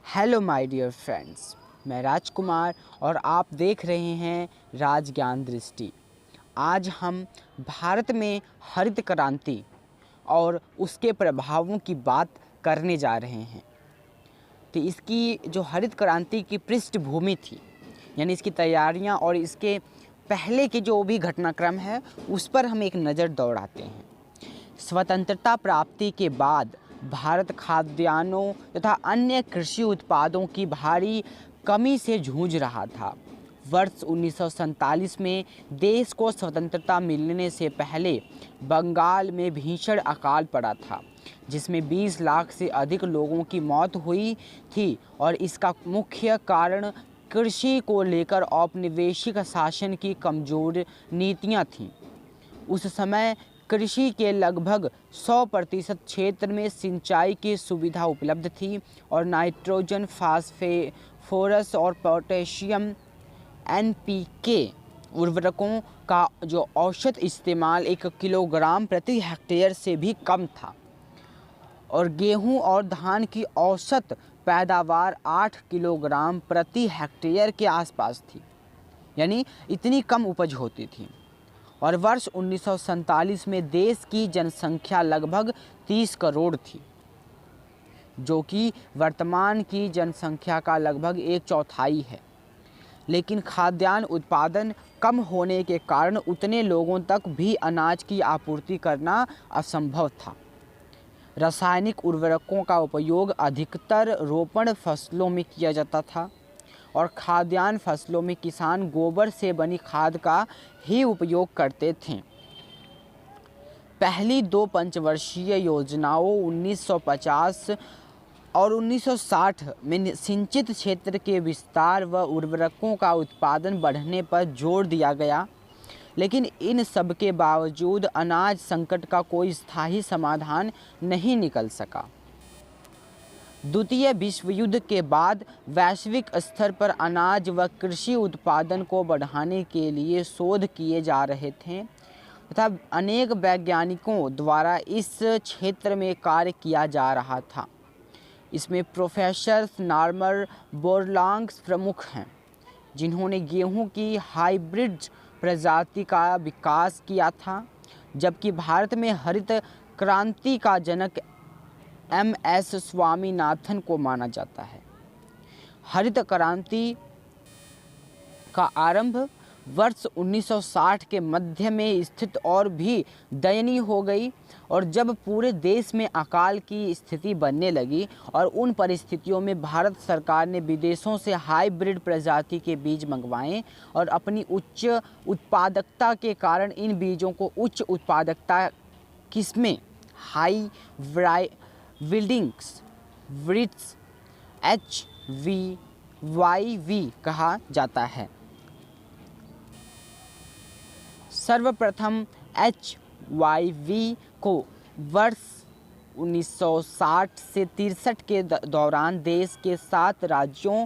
Hello my dear friends, मैं राजकुमार और आप देख रहे हैं राज ज्ञान दृष्टि। आज हम भारत में हरित क्रांति और उसके प्रभावों की बात करने जा रहे हैं। तो इसकी जो हरित क्रांति की पृष्ठभूमि थी, यानी इसकी तैयारियां और इसके पहले के जो भी घटनाक्रम है उस पर हम एक नज़र दौड़ाते हैं। स्वतंत्रता प्राप्ति के बाद भारत खाद्यान्नों तथा अन्य कृषि उत्पादों की भारी कमी से जूझ रहा था। वर्ष 1947 में देश को स्वतंत्रता मिलने से पहले बंगाल में भीषण अकाल पड़ा था, जिसमें 20 लाख से अधिक लोगों की मौत हुई थी और इसका मुख्य कारण कृषि को लेकर औपनिवेशिक शासन की कमज़ोर नीतियां थीं। उस समय कृषि के लगभग 100% क्षेत्र में सिंचाई की सुविधा उपलब्ध थी और नाइट्रोजन, फास्फोरस और पोटेशियम एनपीके उर्वरकों का जो औसत इस्तेमाल 1 किलोग्राम प्रति हेक्टेयर से भी कम था और गेहूं और धान की औसत पैदावार 8 किलोग्राम प्रति हेक्टेयर के आसपास थी, यानी इतनी कम उपज होती थी। और वर्ष 1947 में देश की जनसंख्या लगभग 30 करोड़ थी, जो कि वर्तमान की जनसंख्या का लगभग 1/4 है। लेकिन खाद्यान्न उत्पादन कम होने के कारण उतने लोगों तक भी अनाज की आपूर्ति करना असंभव था। रासायनिक उर्वरकों का उपयोग अधिकतर रोपण फसलों में किया जाता था और खाद्यान्न फसलों में किसान गोबर से बनी खाद का ही उपयोग करते थे। पहली 2 पंचवर्षीय योजनाओं 1950 और 1960 में सिंचित क्षेत्र के विस्तार व उर्वरकों का उत्पादन बढ़ने पर जोर दिया गया, लेकिन इन सब के बावजूद अनाज संकट का कोई स्थायी समाधान नहीं निकल सका। द्वितीय विश्व युद्ध के बाद वैश्विक स्तर पर अनाज व कृषि उत्पादन को बढ़ाने के लिए शोध किए जा रहे थे तथा अनेक वैज्ञानिकों द्वारा इस क्षेत्र में कार्य किया जा रहा था। इसमें प्रोफेसर नॉर्मन बोरलॉग प्रमुख हैं, जिन्होंने गेहूं की हाइब्रिड प्रजाति का विकास किया था, जबकि भारत में हरित क्रांति का जनक MS स्वामीनाथन को माना जाता है। हरित क्रांति का आरंभ वर्ष 1960 के मध्य में स्थित और भी दयनीय हो गई और जब पूरे देश में अकाल की स्थिति बनने लगी और उन परिस्थितियों में भारत सरकार ने विदेशों से हाइब्रिड प्रजाति के बीज मंगवाए और अपनी उच्च उत्पादकता के कारण इन बीजों को उच्च उत्पादकता किस्में हाई विल्डिंग्स वृट्स HVYV कहा जाता है। सर्वप्रथम HYV को वर्ष 1960 से 63 के दौरान देश के 7 राज्यों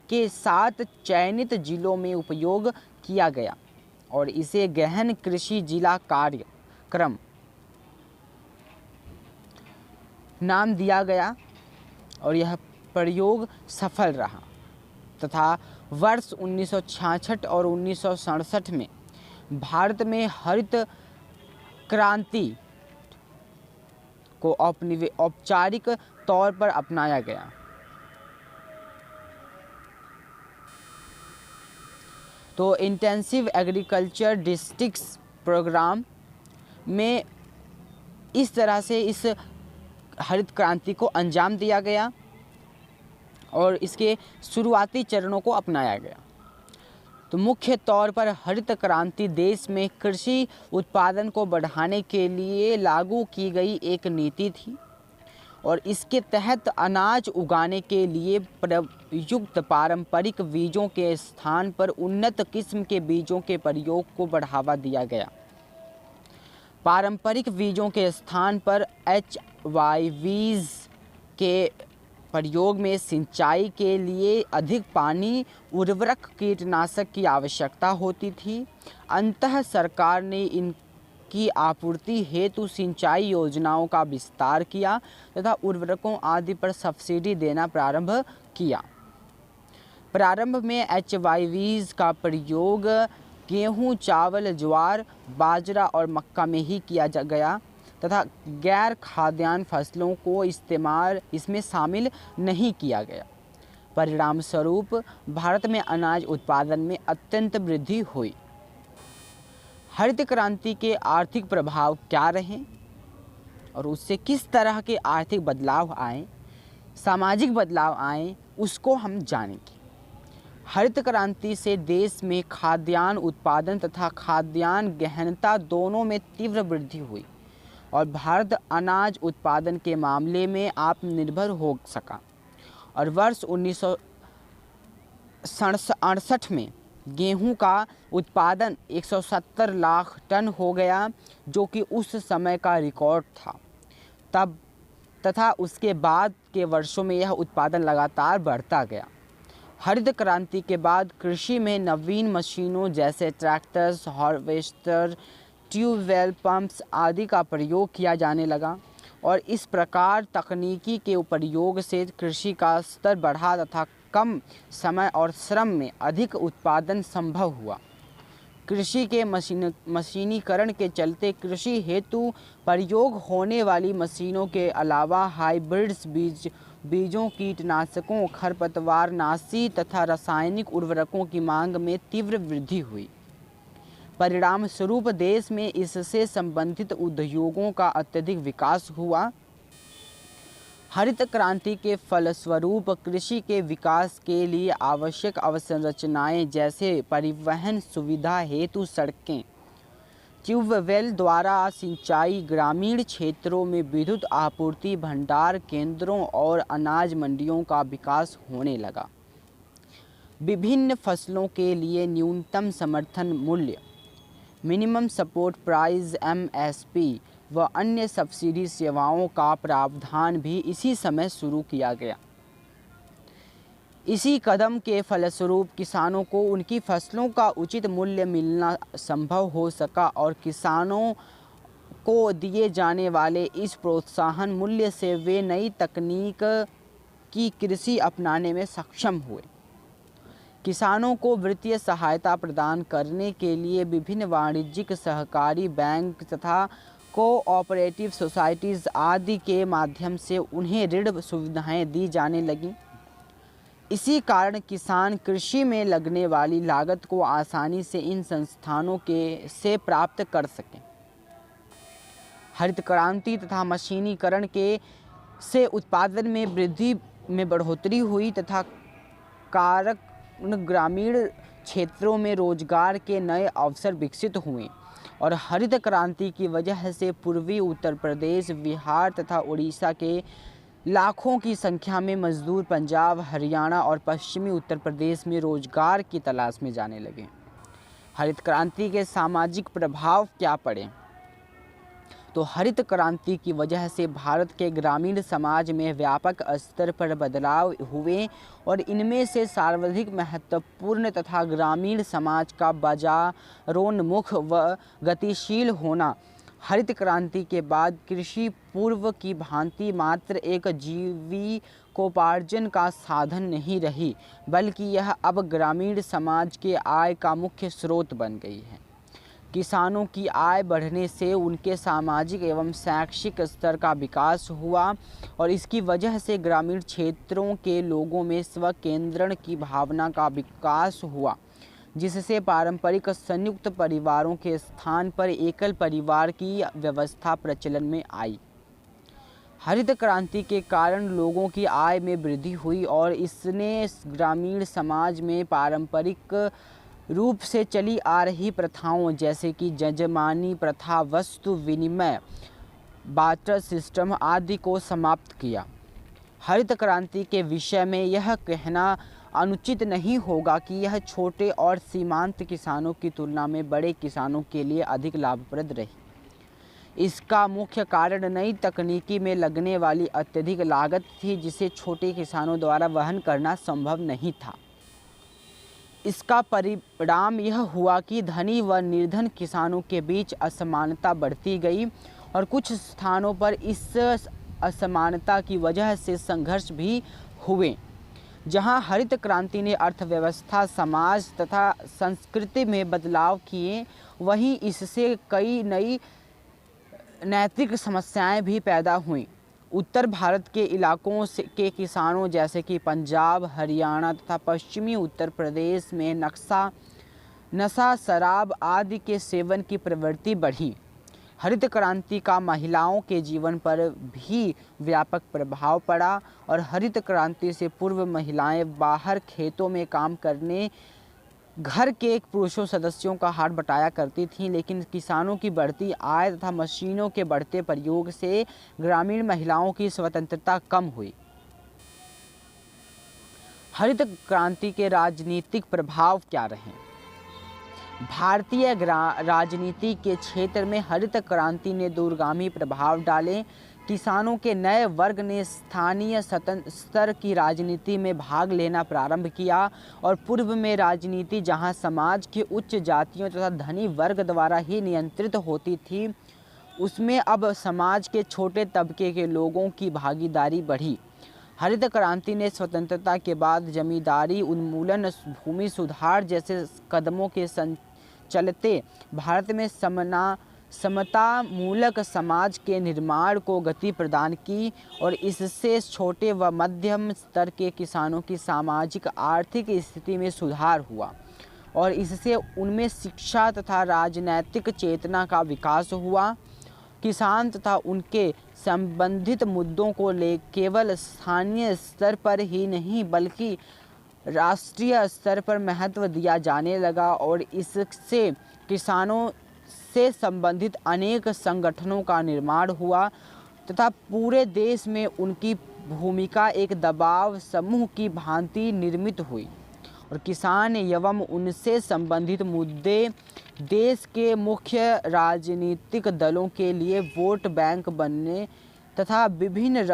के 7 चयनित जिलों में उपयोग किया गया और इसे गहन कृषि जिला कार्यक्रम नाम दिया गया और यह प्रयोग सफल रहा तथा वर्ष 1966 और 1967 में भारत में हरित क्रांति को औपचारिक तौर पर अपनाया गया। तो इंटेंसिव एग्रीकल्चर डिस्ट्रिक्ट्स प्रोग्राम में इस तरह से इस हरित क्रांति को अंजाम दिया गया और इसके शुरुआती चरणों को अपनाया गया। तो मुख्य तौर पर हरित क्रांति देश में कृषि उत्पादन को बढ़ाने के लिए लागू की गई एक नीति थी और इसके तहत अनाज उगाने के लिए प्रयुक्त पारंपरिक बीजों के स्थान पर उन्नत किस्म के बीजों के प्रयोग को बढ़ावा दिया गया। पारंपरिक बीजों के स्थान पर HYVs के प्रयोग में सिंचाई के लिए अधिक पानी, उर्वरक, कीटनाशक की आवश्यकता होती थी। अंततः सरकार ने इन की आपूर्ति हेतु सिंचाई योजनाओं का विस्तार किया तथा उर्वरकों आदि पर सब्सिडी देना प्रारंभ किया। प्रारंभ में HYVs का प्रयोग गेहूं, चावल, ज्वार, बाजरा और मक्का में ही किया गया तथा गैर खाद्यान्न फसलों को इसमें शामिल नहीं किया गया। परिणाम स्वरूप भारत में अनाज उत्पादन में अत्यंत वृद्धि हुई। हरित क्रांति के आर्थिक प्रभाव क्या रहे और उससे किस तरह के आर्थिक बदलाव आए, सामाजिक बदलाव आए, उसको हम जानेंगे। हरित क्रांति से देश में खाद्यान्न उत्पादन तथा खाद्यान्न गहनता दोनों में तीव्र वृद्धि हुई और भारत अनाज उत्पादन के मामले में आत्मनिर्भर हो सका और वर्ष 1968 में गेहूं का उत्पादन 170 लाख टन हो गया, जो कि उस समय का रिकॉर्ड था। तथा उसके बाद के वर्षों में यह उत्पादन लगातार बढ़ता गया। हरित क्रांति के बाद कृषि में नवीन मशीनों जैसे ट्रैक्टर्स, हार्वेस्टर, ट्यूबवेल पंप्स आदि का प्रयोग किया जाने लगा और इस प्रकार तकनीकी के प्रयोग से कृषि का स्तर बढ़ा तथा कम समय और श्रम में अधिक उत्पादन संभव हुआ। कृषि के मशीनीकरण के चलते कृषि हेतु प्रयोग होने वाली मशीनों के अलावा हाइब्रिड्स बीजों, कीटनाशकों, खरपतवारनाशी तथा रासायनिक उर्वरकों की मांग में तीव्र वृद्धि हुई। परिणाम स्वरूप देश में इससे संबंधित उद्योगों का अत्यधिक विकास हुआ। हरित क्रांति के फलस्वरूप कृषि के विकास के लिए आवश्यक अवसंरचनाएं जैसे परिवहन सुविधा हेतु सड़कें, ट्यूबवेल द्वारा सिंचाई, ग्रामीण क्षेत्रों में विद्युत आपूर्ति, भंडार केंद्रों और अनाज मंडियों का विकास होने लगा। विभिन्न फसलों के लिए न्यूनतम समर्थन मूल्य, मिनिमम सपोर्ट प्राइस MSP व अन्य सब्सिडी सेवाओं का प्रावधान भी इसी समय शुरू किया गया। इसी कदम के फलस्वरूप किसानों को उनकी फसलों का उचित मूल्य मिलना संभव हो सका और किसानों को दिए जाने वाले इस प्रोत्साहन मूल्य से वे नई तकनीक की कृषि अपनाने में सक्षम हुए। किसानों को वित्तीय सहायता प्रदान करने के लिए विभिन्न वाणिज्यिक सहकारी बैंक तथा कोऑपरेटिव सोसाइटीज़ आदि के माध्यम से उन्हें ऋण सुविधाएं दी जाने लगीं। इसी कारण किसान कृषि में लगने वाली लागत को आसानी से इन संस्थानों से प्राप्त कर सकें। हरित क्रांति तथा मशीनीकरण से उत्पादन में वृद्धि में बढ़ोतरी हुई तथा ग्रामीण क्षेत्रों में रोजगार के नए अवसर विकसित हुए और हरित क्रांति की वजह से पूर्वी उत्तर प्रदेश, बिहार तथा उड़ीसा के लाखों की संख्या में मजदूर पंजाब, हरियाणा और पश्चिमी उत्तर प्रदेश में रोजगार की तलाश में जाने लगे। हरित क्रांति के सामाजिक प्रभाव क्या पड़े? तो हरित क्रांति की वजह से भारत के ग्रामीण समाज में व्यापक स्तर पर बदलाव हुए और इनमें से सर्वाधिक महत्वपूर्ण तथा ग्रामीण समाज का बाजारोन्मुख व गतिशील होना हरित क्रांति के बाद कृषि पूर्व की भांति मात्र एक जीविकोपार्जन का साधन नहीं रही, बल्कि यह अब ग्रामीण समाज के आय का मुख्य स्रोत बन गई है। किसानों की आय बढ़ने से उनके सामाजिक एवं शैक्षिक स्तर का विकास हुआ और इसकी वजह से ग्रामीण क्षेत्रों के लोगों में स्वकेंद्रण की भावना का विकास हुआ, जिससे पारंपरिक संयुक्त परिवारों के स्थान पर एकल परिवार की व्यवस्था प्रचलन में आई। हरित क्रांति के कारण लोगों की आय में वृद्धि हुई और इसने ग्रामीण समाज में पारंपरिक रूप से चली आ रही प्रथाओं जैसे कि जजमानी प्रथा, वस्तु विनिमय, बार्टर सिस्टम आदि को समाप्त किया। हरित क्रांति के विषय में यह कहना अनुचित नहीं होगा कि यह छोटे और सीमांत किसानों की तुलना में बड़े किसानों के लिए अधिक लाभप्रद रही। इसका मुख्य कारण नई तकनीकी में लगने वाली अत्यधिक लागत थी, जिसे छोटे किसानों द्वारा वहन करना संभव नहीं था। इसका परिणाम यह हुआ कि धनी व निर्धन किसानों के बीच असमानता बढ़ती गई और कुछ स्थानों पर इस असमानता की वजह से संघर्ष भी हुए। जहां हरित क्रांति ने अर्थव्यवस्था, समाज तथा संस्कृति में बदलाव किए, वहीं इससे कई नई नैतिक समस्याएं भी पैदा हुईं। उत्तर भारत के इलाकों के किसानों जैसे कि पंजाब, हरियाणा तथा पश्चिमी उत्तर प्रदेश में नशा, शराब आदि के सेवन की प्रवृत्ति बढ़ी। हरित क्रांति का महिलाओं के जीवन पर भी व्यापक प्रभाव पड़ा और हरित क्रांति से पूर्व महिलाएं बाहर खेतों में काम करने घर के पुरुषों सदस्यों का हाथ बटाया करती थीं, लेकिन किसानों की बढ़ती आय तथा मशीनों के बढ़ते प्रयोग से ग्रामीण महिलाओं की स्वतंत्रता कम हुई। हरित क्रांति के राजनीतिक प्रभाव क्या रहे? भारतीय राजनीति के क्षेत्र में हरित क्रांति ने दूरगामी प्रभाव डाले। किसानों के नए वर्ग ने स्थानीय स्तर की राजनीति में भाग लेना प्रारंभ किया और पूर्व में राजनीति जहां समाज के उच्च जातियों तथा धनी वर्ग द्वारा ही नियंत्रित होती थी, उसमें अब समाज के छोटे तबके के लोगों की भागीदारी बढ़ी। हरित क्रांति ने स्वतंत्रता के बाद जमींदारी उन्मूलन, भूमि सुधार जैसे कदमों के चलते भारत में समता मूलक समाज के निर्माण को गति प्रदान की और इससे छोटे व मध्यम स्तर के किसानों की सामाजिक आर्थिक स्थिति में सुधार हुआ और इससे उनमें शिक्षा तथा राजनैतिक चेतना का विकास हुआ। किसान तथा उनके संबंधित मुद्दों को केवल स्थानीय स्तर पर ही नहीं बल्कि राष्ट्रीय स्तर पर महत्व दिया जाने लगा और इससे किसानों से संबंधित अनेक संगठनों का निर्माण हुआ तथा पूरे देश में उनकी भूमिका एक दबाव समूह की भांति निर्मित हुई और किसान एवं उनसे संबंधित मुद्दे देश के मुख्य राजनीतिक दलों के लिए वोट बैंक बनने तथा विभिन्न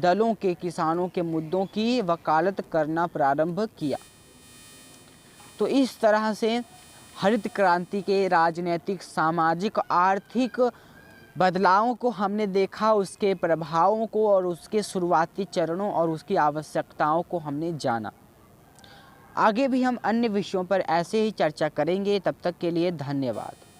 दलों के किसानों के मुद्दों की वकालत करना प्रारंभ किया। तो इस तरह से हरित क्रांति के राजनीतिक, सामाजिक, आर्थिक बदलावों को हमने देखा, उसके प्रभावों को और उसके शुरुआती चरणों और उसकी आवश्यकताओं को हमने जाना। आगे भी हम अन्य विषयों पर ऐसे ही चर्चा करेंगे। तब तक के लिए धन्यवाद।